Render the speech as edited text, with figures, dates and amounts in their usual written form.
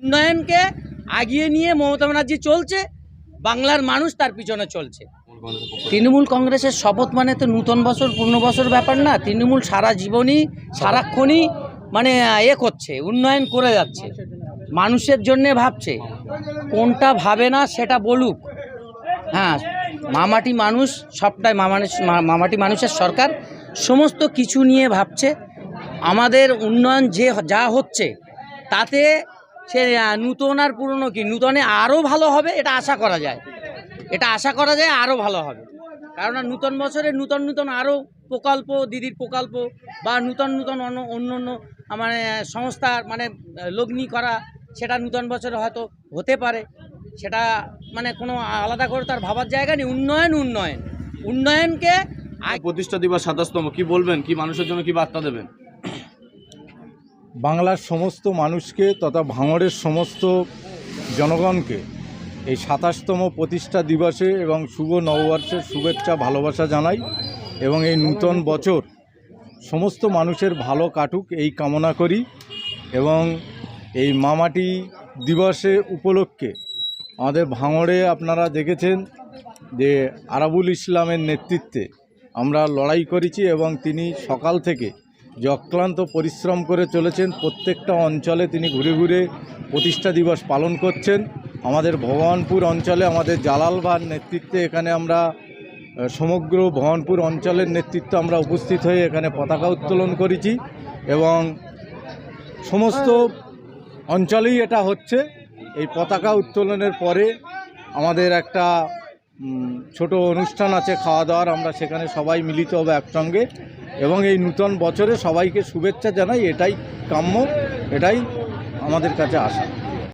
উন্নয়নকে আগিয়ে নিয়ে মমতা ব্যানার্জি চলছে, বাংলার মানুষ তার পিছনে চলছে। তৃণমূল কংগ্রেসের শপথ মানে তো নূতন বছর পূর্ণ বছর ব্যাপার না। তৃণমূল সারা জীবনই সারাক্ষণই মানে করছে, উন্নয়ন করে যাচ্ছে, মানুষের জন্যে ভাবছে। কোনটা ভাবে না সেটা বলুক। হ্যাঁ, মামাটি মানুষ সবটাই মামাটি মানুষের সরকার সমস্ত কিছু নিয়ে ভাবছে। আমাদের উন্নয়ন যা হচ্ছে তাতে সে নূতন আর পুরনো কি, নূতনে আরও ভালো হবে এটা আশা করা যায়, আরও ভালো হবে। কারণ নূতন বছরে নূতন আরও প্রকল্প, দিদির প্রকল্প বা নূতন অন্য মানে সংস্থার মানে লগ্নি করা, সেটা নূতন বছরে হয়তো হতে পারে। সেটা মানে কোনো আলাদা করে তার ভাবার জায়গা নেই। উন্নয়নকে প্রতিষ্ঠা দিবস ২৭তম, কি বলবেন, কি মানুষের জন্য কি বার্তা দেবেন? বাংলার সমস্ত মানুষকে তথা ভাঙড়ের সমস্ত জনগণকে এই ২৭তম প্রতিষ্ঠা দিবসে এবং শুভ নববর্ষের শুভেচ্ছা ভালোবাসা জানাই এবং এই নূতন বছর সমস্ত মানুষের ভালো কাটুক এই কামনা করি। এবং এই মামাটি দিবসে উপলক্ষে আমাদের ভাঙড়ে আপনারা দেখেছেন যে আরাবুল ইসলামের নেতৃত্বে আমরা লড়াই করেছি এবং তিনি সকাল থেকে যে অক্লান্ত পরিশ্রম করে চলেছেন, প্রত্যেকটা অঞ্চলে তিনি ঘুরে ঘুরে প্রতিষ্ঠা দিবস পালন করছেন। আমাদের ভগবানপুর অঞ্চলে আমাদের জালাল ভাইয়ের নেতৃত্বে এখানে আমরা সমগ্র ভগবানপুর অঞ্চলের নেতৃত্ব আমরা উপস্থিত হয়ে এখানে পতাকা উত্তোলন করেছি এবং সমস্ত অঞ্চলেই এটা হচ্ছে। এই পতাকা উত্তোলনের পরে আমাদের একটা ছোট অনুষ্ঠান আছে খাওয়া দাওয়ার, আমরা সেখানে সবাই মিলিত হবে একসঙ্গে এবং এই নূতন বছরে সবাইকে শুভেচ্ছা জানাই। এটাই কাম্য, এটাই আমাদের কাছে আশা।